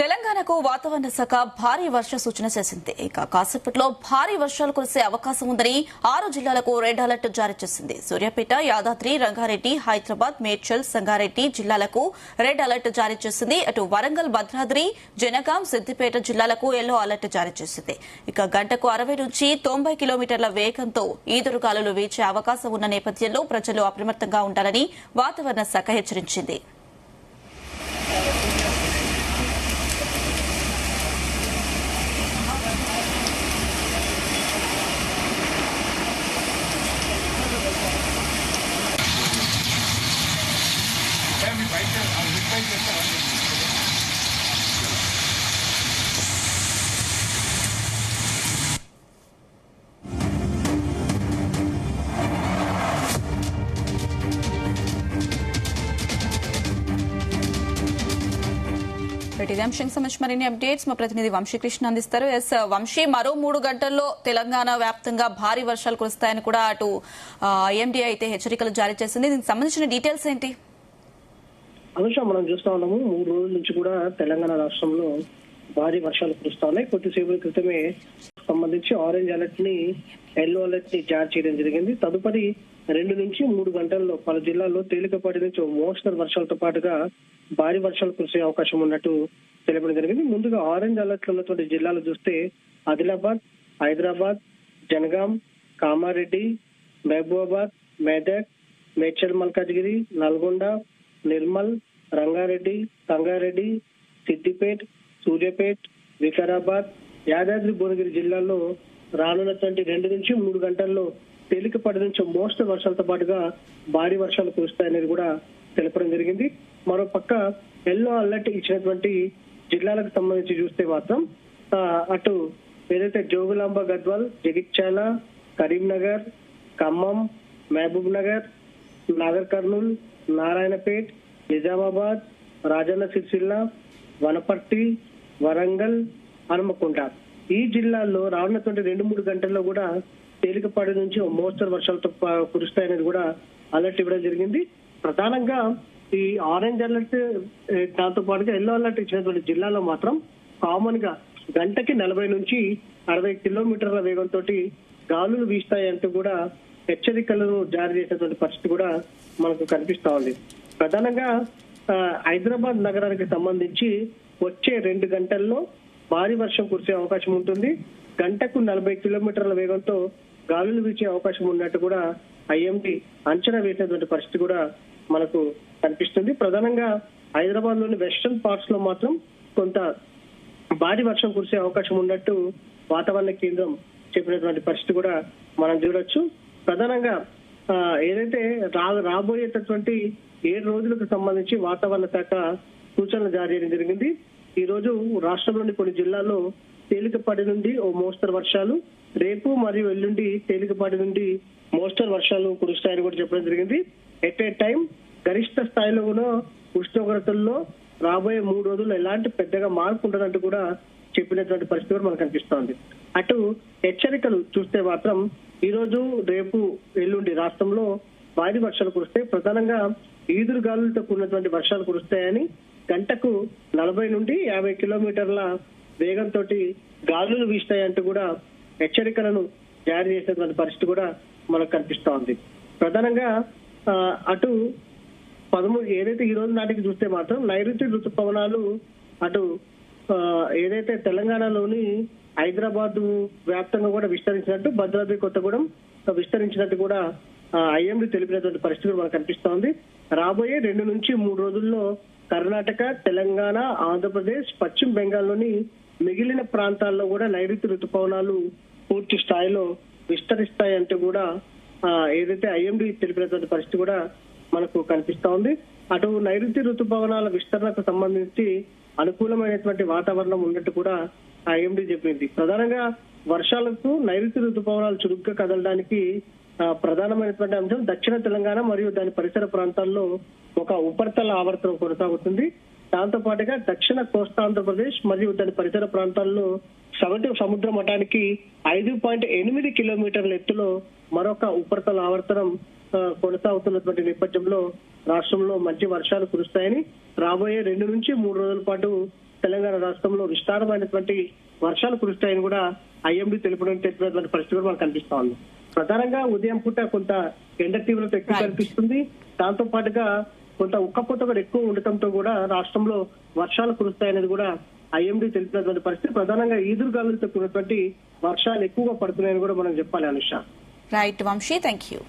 తెలంగాణకు వాతావరణ శాఖ భారీ వర్ష సూచన చేసింది. ఇక కాసేపట్లో భారీ వర్షాలు కురిసే అవకాశం ఉందని 6 జిల్లాలకు రెడ్ అలర్ట్ జారీ చేసింది. సూర్యాపేట, యాదాద్రి, రంగారెడ్డి, హైదరాబాద్, మేడ్చల్, సంగారెడ్డి జిల్లాలకు రెడ్ అలర్ట్ జారీ చేసింది. అటు వరంగల్, భద్రాద్రి, జనగాం, సిద్దిపేట జిల్లాలకు ఎల్లో అలర్ట్ జారీ చేసింది. ఇక గంటకు 60 నుంచి 90 కిలోమీటర్ల వేగంతో ఈదురుగాలులు వీచే అవకాశం ఉన్న నేపథ్యంలో ప్రజలు అప్రమత్తంగా ఉండాలని వాతావరణ శాఖ హెచ్చరించింది. ఇదే అంశం సంబంధించి మరిన్ని అప్డేట్స్ మా ప్రతినిధి వంశీకృష్ణ అందిస్తారు. వంశీ, మరో 3 గంటల్లో తెలంగాణ వ్యాప్తంగా భారీ వర్షాలు కురుస్తాయని కూడా అటు ఐఎండీ అయితే హెచ్చరికలు జారీ చేసింది. దీనికి సంబంధించిన డీటెయిల్స్ ఏంటి? అనుష, మనం చూస్తా ఉన్నాము 3 రోజుల నుంచి కూడా తెలంగాణ రాష్ట్రంలో భారీ వర్షాలు కురుస్తా ఉన్నాయి. కొద్దిసేపు క్రితమే సంబంధించి ఆరెంజ్ అలర్ట్ ని, ఎల్లో అలర్ట్ ని జారీ చేయడం జరిగింది. తదుపరి 2 నుంచి 3 గంటల్లో పలు జిల్లాల్లో తేలికపాటి నుంచి మోస్తరు వర్షాలతో పాటుగా భారీ వర్షాలు కురిసే అవకాశం ఉన్నట్టు తెలియడం జరిగింది. ముందుగా ఆరెంజ్ అలర్ట్ ఉన్నటువంటి జిల్లాలు చూస్తే ఆదిలాబాద్, హైదరాబాద్, జనగాం, కామారెడ్డి, మహబూబాబాద్, మెదక్, మేడ్చల్ మల్కాజ్గిరి, నల్గొండ, నిర్మల్, రంగారెడ్డి, సంగారెడ్డి, సిద్దిపేట, సూర్యాపేట, వికారాబాద్, యాదాద్రి, భువనగిరి జిల్లాల్లో రానున్నటువంటి 2 నుంచి 3 గంటల్లో తేలికపాటి నుంచి మోస్తరు వర్షాలతో పాటుగా భారీ వర్షాలు కురుస్తాయనేది కూడా తెలపడం జరిగింది. మరో పక్క ఎల్లో అలర్ట్ ఇచ్చినటువంటి జిల్లాలకు సంబంధించి చూస్తే మాత్రం అటు ఏదైతే జోగులాంబ గద్వాల్, జగిత్యాల, కరీంనగర్, ఖమ్మం, మహబూబ్ నగర్, నాగర్ కర్నూల్, నారాయణపేట్, నిజామాబాద్, రాజన్న సిరిసిల్ల, వనపర్తి, వరంగల్, హనుమకొండ ఈ జిల్లాల్లో రానున్నటువంటి 2-3 గంటల్లో కూడా తేలికపాటి నుంచి మోస్తరు వర్షాలతో కురుస్తాయనేది కూడా అలర్ట్ ఇవ్వడం జరిగింది. ప్రధానంగా ఈ ఆరెంజ్ అలర్ట్ దాంతో పాటుగా ఎల్లో అలర్ట్ ఇచ్చినటువంటి జిల్లాలో మాత్రం కామన్ గా గంటకి 40 నుంచి 60 కిలోమీటర్ల వేగంతో గాలులు వీస్తాయంటూ కూడా హెచ్చరికలను జారీ చేసినటువంటి పరిస్థితి కూడా మనకు కనిపిస్తా ఉంది. ప్రధానంగా హైదరాబాద్ నగరానికి సంబంధించి వచ్చే 2 గంటల్లో భారీ వర్షం కురిసే అవకాశం ఉంటుంది. గంటకు 40 కిలోమీటర్ల వేగంతో గాలులు వీచే అవకాశం ఉన్నట్టు కూడా ఐఎండీ అంచనా వేసినటువంటి పరిస్థితి కూడా మనకు కనిపిస్తుంది. ప్రధానంగా హైదరాబాద్ లోని వెస్టర్న్ పార్ట్స్ లో మాత్రం కొంత భారీ వర్షం కురిసే అవకాశం ఉన్నట్టు వాతావరణ కేంద్రం చెప్పినటువంటి పరిస్థితి కూడా మనం చూడొచ్చు. ప్రధానంగా ఏదైతే రాబోయేటటువంటి 7 రోజులకు సంబంధించి వాతావరణ శాఖ సూచనలు జారీ చేయడం జరిగింది. ఈ రోజు రాష్ట్రంలోని కొన్ని జిల్లాల్లో తేలికపాటి నుండి మోస్తరు వర్షాలు, రేపు మరియు ఎల్లుండి తేలికపాటి నుండి మోస్తరు వర్షాలు కురుస్తాయని కూడా చెప్పడం జరిగింది. ఎట్ ఏ టైం గరిష్ట స్థాయిలో కూడా ఉష్ణోగ్రతల్లో రాబోయే 3 రోజుల్లో ఎలాంటి పెద్దగా మార్పు ఉండదంటూ కూడా చెప్పినటువంటి పరిస్థితి కూడా మనకు కనిపిస్తోంది. అటు హెచ్చరికలు చూస్తే మాత్రం ఈ రోజు, రేపు, ఎల్లుండి రాష్ట్రంలో భారీ వర్షాలు కురుస్తాయి. ప్రధానంగా ఈదురు గాలులతో కూడినటువంటి వర్షాలు కురుస్తాయని, గంటకు 40 నుండి 50 కిలోమీటర్ల వేగంతో గాలులు వీస్తాయంటూ కూడా హెచ్చరికలను జారీ చేసినటువంటి పరిస్థితి కూడా మనకు కనిపిస్తా ఉంది. ప్రధానంగా అటు 13 ఏదైతే ఈ రోజు నాటికి చూస్తే మాత్రం నైరుతి ఋతుపవనాలు అటు ఏదైతే తెలంగాణలోని హైదరాబాద్ వ్యాప్తంగా కూడా విస్తరించినట్టు, భద్రాద్రి కొత్తగూడెం విస్తరించినట్టు కూడా ఐఎండీ తెలిపినటువంటి పరిస్థితి మనకు కనిపిస్తా ఉంది. రాబోయే 2 నుంచి 3 రోజుల్లో కర్ణాటక, తెలంగాణ, ఆంధ్రప్రదేశ్, పశ్చిమ బెంగాల్లోని మిగిలిన ప్రాంతాల్లో కూడా నైరుతి ఋతుపవనాలు పూర్తి స్థాయిలో విస్తరిస్తాయంటూ కూడా ఏదైతే ఐఎండీ తెలిపినటువంటి పరిస్థితి కూడా మనకు కనిపిస్తా ఉంది. అటు నైరుతి ఋతుపవనాల విస్తరణకు సంబంధించి అనుకూలమైనటువంటి వాతావరణం ఉన్నట్టు కూడా ఐఎండీ చెప్పింది. ప్రధానంగా వర్షాలకు నైరుతి ఋతుపవనాలు చురుగ్గా కదలడానికి ప్రధానమైనటువంటి అంశం దక్షిణ తెలంగాణ మరియు దాని పరిసర ప్రాంతాల్లో ఒక ఉపరితల ఆవర్తనం కొనసాగుతుంది. దాంతో పాటుగా దక్షిణ కోస్తాంధ్రప్రదేశ్ మరియు దాని పరిసర ప్రాంతాల్లో సగటు సముద్ర మట్టానికి 5.8 కిలోమీటర్ల ఎత్తులో మరొక ఉపరితల ఆవర్తనం కొనసాగుతున్నటువంటి నేపథ్యంలో రాష్ట్రంలో మంచి వర్షాలు కురుస్తాయని, రాబోయే 2 నుంచి 3 రోజుల పాటు తెలంగాణ రాష్ట్రంలో విస్తారమైనటువంటి వర్షాలు కురుస్తాయని కూడా ఐఎండీ తెలిపినటువంటి పరిస్థితి కూడా మనకు కనిపిస్తా ఉంది. ప్రధానంగా ఉదయం పూట కొంత ఎండ తీవ్రత ఎక్కువ కనిపిస్తుంది. దాంతో పాటుగా కొంత ఉక్కపోత కూడా ఎక్కువ ఉండటంతో కూడా రాష్ట్రంలో వర్షాలు కురుస్తాయనేది కూడా ఐఎండీ తెలిపినటువంటి పరిస్థితి. ప్రధానంగా ఈదురుగాలులతో కూడినటువంటి వర్షాలు ఎక్కువగా పడుతున్నాయని కూడా మనం చెప్పాలి Anusha. Right Vamshi, thank you.